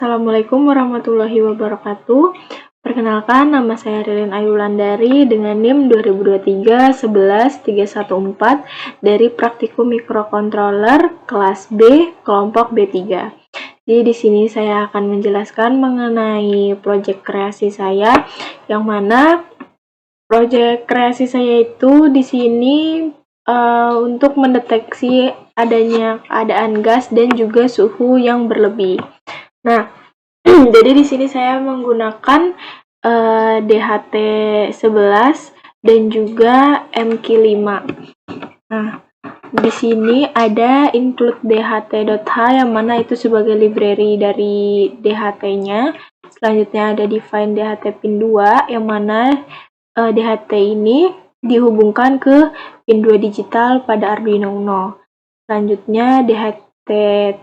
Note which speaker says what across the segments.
Speaker 1: Assalamualaikum warahmatullahi wabarakatuh. Perkenalkan, nama saya Rilin Ayu Wulandari dengan NIM 2023-11314 dari Praktikum Microcontroller kelas B, kelompok B3. Jadi di sini saya akan menjelaskan mengenai proyek kreasi saya, yang mana proyek kreasi saya itu di sini untuk mendeteksi adanya keadaan gas dan juga suhu yang berlebih. Nah, jadi di sini saya menggunakan DHT11 dan juga MQ5. Nah, di sini ada include dht.h yang mana itu sebagai library dari DHT-nya. Selanjutnya ada define DHT pin 2 yang mana DHT ini dihubungkan ke pin 2 digital pada Arduino Uno. Selanjutnya DHT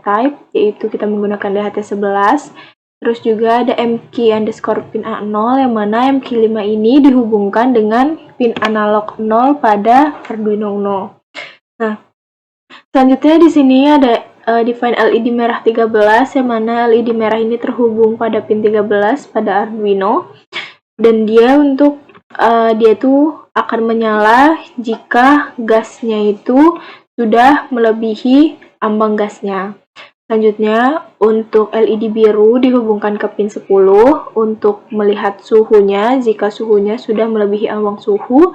Speaker 1: type, yaitu kita menggunakan DHT11. Terus juga ada MQ_pin A0 yang mana MQ5 ini dihubungkan dengan pin analog 0 pada Arduino Uno. Nah, selanjutnya di sini ada define LED merah 13 yang mana LED merah ini terhubung pada pin 13 pada Arduino, dan dia tuh akan menyala jika gasnya itu sudah melebihi ambang gasnya. Selanjutnya, untuk LED biru dihubungkan ke pin 10 untuk melihat suhunya jika suhunya sudah melebihi ambang suhu.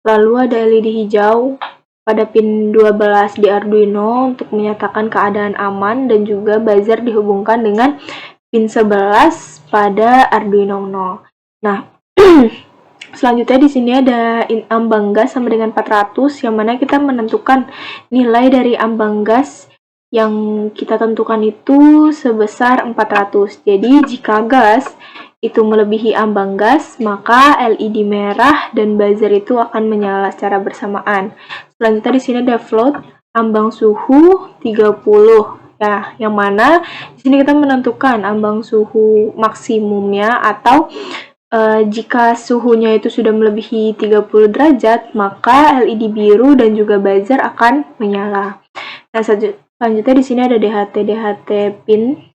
Speaker 1: Lalu ada LED hijau pada pin 12 di Arduino untuk menyatakan keadaan aman, dan juga buzzer dihubungkan dengan pin 11 pada Arduino Uno. Nah, selanjutnya di sini ada ambang gas sama dengan 400, yang mana kita menentukan nilai dari ambang gas yang kita tentukan itu sebesar 400. Jadi jika gas itu melebihi ambang gas, maka LED merah dan buzzer itu akan menyala secara bersamaan. Selanjutnya di sini ada float ambang suhu 30. Ya, yang mana di sini kita menentukan ambang suhu maksimumnya, atau jika suhunya itu sudah melebihi 30 derajat, maka LED biru dan juga buzzer akan menyala. Nah, selanjutnya di sini ada DHT pin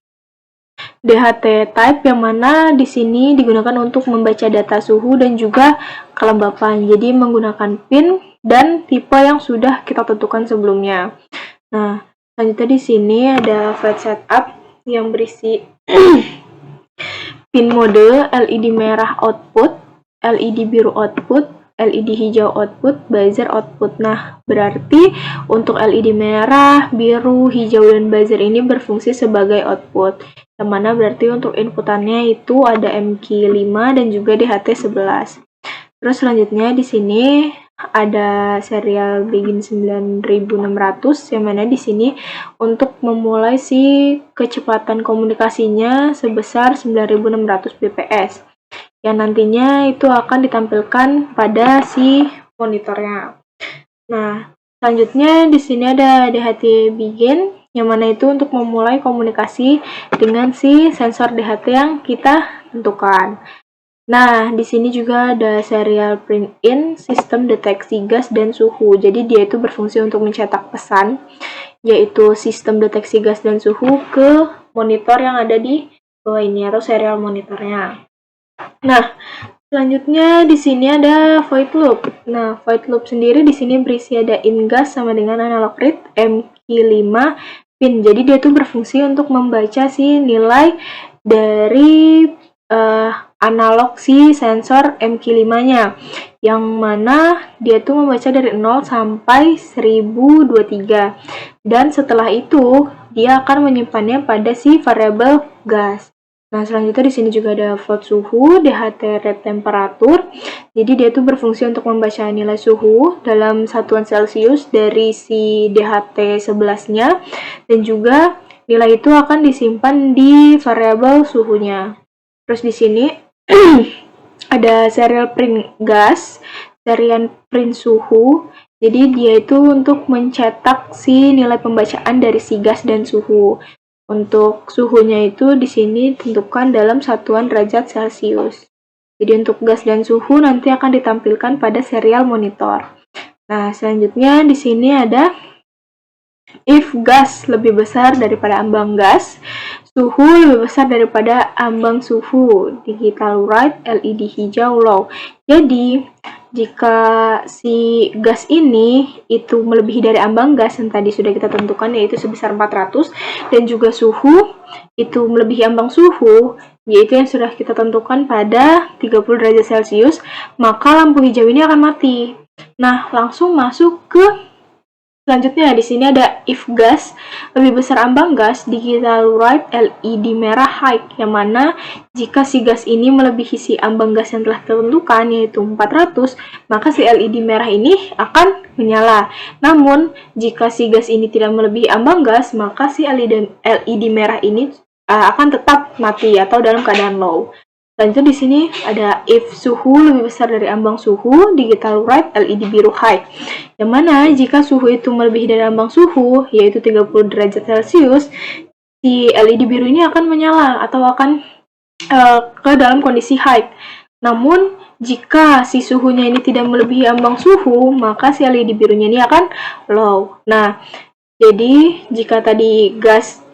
Speaker 1: DHT type yang mana di sini digunakan untuk membaca data suhu dan juga kelembapan. Jadi menggunakan pin dan tipe yang sudah kita tentukan sebelumnya. Nah, selanjutnya di sini ada flash setup yang berisi pin mode, LED merah output, LED biru output, LED hijau output, buzzer output. Nah, berarti untuk LED merah, biru, hijau, dan buzzer ini berfungsi sebagai output. Yang mana berarti untuk inputannya itu ada MQ5 dan juga DHT11. Terus selanjutnya di sini ada serial begin 9600, yang mana di sini untuk memulai si kecepatan komunikasinya sebesar 9600 bps, yang nantinya itu akan ditampilkan pada si monitornya. Nah, selanjutnya di sini ada DHT begin, yang mana itu untuk memulai komunikasi dengan si sensor DHT yang kita tentukan. Nah, di sini juga ada serial print in sistem deteksi gas dan suhu. Jadi dia itu berfungsi untuk mencetak pesan, yaitu sistem deteksi gas dan suhu ke monitor yang ada di bawah ini atau serial monitornya. Nah, selanjutnya di sini ada void loop. Nah, void loop sendiri di sini berisi ada in gas sama dengan analog read MQ5 pin. Jadi dia tuh berfungsi untuk membaca si nilai dari analog si sensor MQ5-nya, yang mana dia tuh membaca dari 0 sampai 1023, dan setelah itu dia akan menyimpannya pada si variabel gas. Nah, selanjutnya di sini juga ada float suhu, DHT read temperatur. Jadi dia tuh berfungsi untuk membaca nilai suhu dalam satuan Celcius dari si DHT11-nya, dan juga nilai itu akan disimpan di variabel suhunya. Terus di sini ada serial print gas, serial print suhu. Jadi dia itu untuk mencetak si nilai pembacaan dari si gas dan suhu. Untuk suhunya itu di sini ditentukan dalam satuan derajat Celcius. Jadi untuk gas dan suhu nanti akan ditampilkan pada serial monitor. Nah, selanjutnya di sini ada if gas lebih besar daripada ambang gas, suhu lebih besar daripada ambang suhu, digital right, LED hijau low. Jadi, jika si gas ini itu melebihi dari ambang gas yang tadi sudah kita tentukan, yaitu sebesar 400, dan juga suhu itu melebihi ambang suhu, yaitu yang sudah kita tentukan pada 30 derajat Celcius, maka lampu hijau ini akan mati. Nah, langsung masuk ke selanjutnya. Di sini ada if gas lebih besar ambang gas, digital right, LED merah high, yang mana jika si gas ini melebihi si ambang gas yang telah ditentukan yaitu 400, maka si LED merah ini akan menyala. Namun jika si gas ini tidak melebihi ambang gas, maka si LED merah ini akan tetap mati atau dalam keadaan low. Selanjutnya di sini ada if suhu lebih besar dari ambang suhu, digital right, LED biru high. Yang mana jika suhu itu melebihi dari ambang suhu, yaitu 30 derajat Celcius, si LED biru ini akan menyala atau akan ke dalam kondisi high. Namun jika si suhunya ini tidak melebihi ambang suhu, maka si LED birunya ini akan low. Nah, jadi jika tadi gas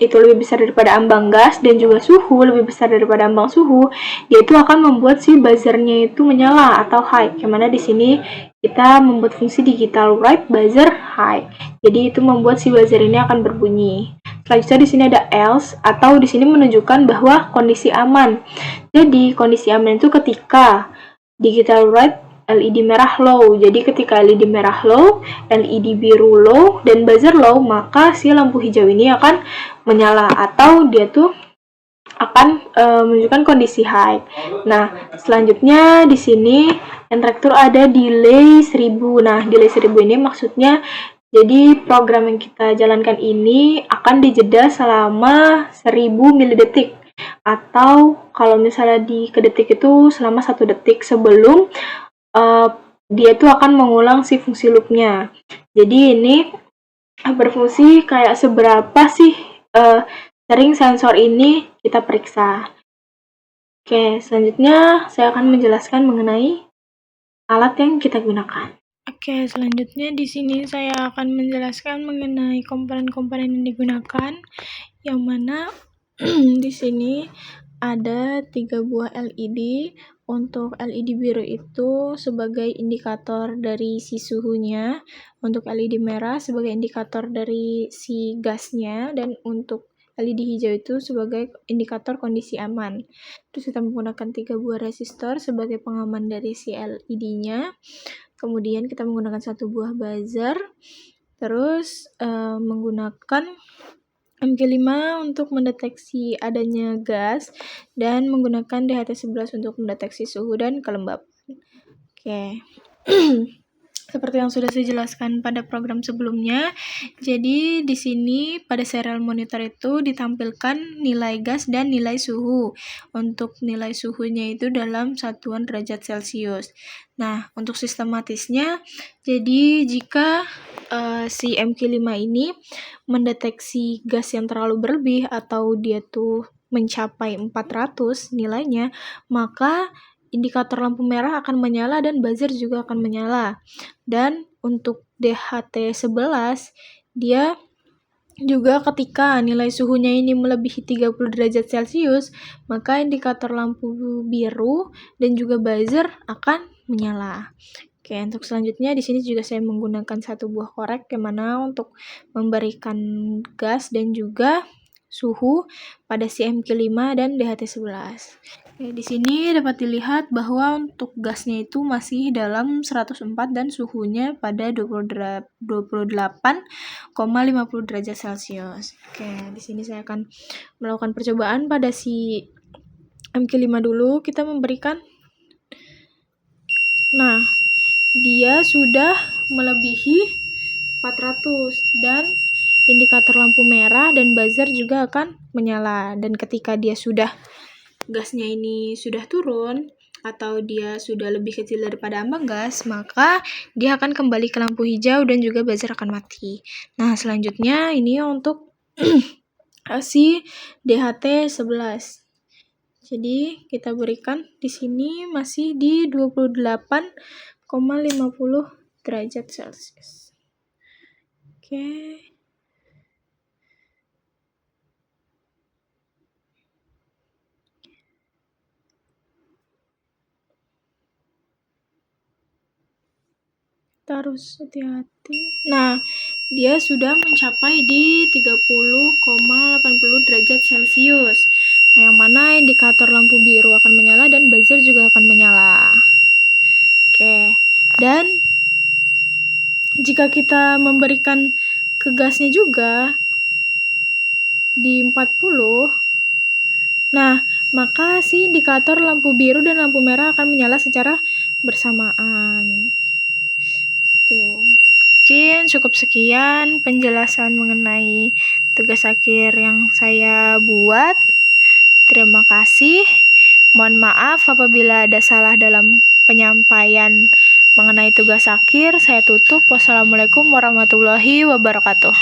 Speaker 1: itu lebih besar daripada ambang gas dan juga suhu lebih besar daripada ambang suhu, yaitu akan membuat si buzzernya itu menyala atau high. Yang mana di sini kita membuat fungsi digital right buzzer high. Jadi itu membuat si buzzer ini akan berbunyi. Selanjutnya di sini ada else, atau di sini menunjukkan bahwa kondisi aman. Jadi kondisi aman itu ketika digital right LED merah low. Jadi ketika LED merah low, LED biru low, dan buzzer low, maka si lampu hijau ini akan menyala atau dia tuh akan menunjukkan kondisi high. Nah, selanjutnya di sini yang terakhir ada delay 1000. Nah, delay 1000 ini maksudnya jadi program yang kita jalankan ini akan dijeda selama 1000 milidetik, atau kalau misalnya di kedetik itu selama 1 detik sebelum dia tuh akan mengulang si fungsi loopnya. Jadi ini berfungsi kayak seberapa sih sering sensor ini kita periksa. Oke, selanjutnya saya akan menjelaskan mengenai alat yang kita gunakan. Oke, selanjutnya di sini saya akan menjelaskan mengenai komponen-komponen yang digunakan, yang mana di sini ada 3 buah LED. Untuk LED biru itu sebagai indikator dari si suhunya, untuk LED merah sebagai indikator dari si gasnya, dan untuk LED hijau itu sebagai indikator kondisi aman. Terus kita menggunakan 3 buah resistor sebagai pengaman dari si LED-nya. Kemudian kita menggunakan 1 buah buzzer. Terus menggunakan MQ5 untuk mendeteksi adanya gas, dan menggunakan DHT11 untuk mendeteksi suhu dan kelembapan. Oke. Seperti yang sudah saya jelaskan pada program sebelumnya, jadi di sini pada serial monitor itu ditampilkan nilai gas dan nilai suhu. Untuk nilai suhunya itu dalam satuan derajat Celcius. Nah, untuk sistematisnya, jadi jika si MQ5 ini mendeteksi gas yang terlalu berlebih atau dia tuh mencapai 400 nilainya, maka indikator lampu merah akan menyala dan buzzer juga akan menyala. Dan untuk DHT11, dia juga ketika nilai suhunya ini melebihi 30 derajat Celcius, maka indikator lampu biru dan juga buzzer akan menyala. Oke, untuk selanjutnya di sini juga saya menggunakan 1 buah korek, yang mana untuk memberikan gas dan juga suhu pada si MQ5 dan DHT11. Oke, di sini dapat dilihat bahwa untuk gasnya itu masih dalam 104 dan suhunya pada 28,50 derajat Celcius. Oke, di sini saya akan melakukan percobaan pada si MQ5 dulu. Kita memberikan, nah, dia sudah melebihi 400 dan indikator lampu merah dan buzzer juga akan menyala. Dan ketika dia sudah gasnya ini sudah turun atau dia sudah lebih kecil daripada ambang gas, maka dia akan kembali ke lampu hijau dan juga buzzer akan mati. Nah, selanjutnya ini untuk si DHT11. Jadi kita berikan di sini masih di 28,50 derajat Celcius. Oke. Harus hati-hati. Nah, dia sudah mencapai di 30,80 derajat Celcius. Nah, yang mana indikator lampu biru akan menyala dan buzzer juga akan menyala. Oke. Dan jika kita memberikan ke gasnya juga di 40, nah, maka si indikator lampu biru dan lampu merah akan menyala secara bersamaan. Tuh. Mungkin cukup sekian penjelasan mengenai tugas akhir yang saya buat. Terima kasih. Mohon maaf apabila ada salah dalam penyampaian mengenai tugas akhir. Saya tutup. Wassalamualaikum warahmatullahi wabarakatuh.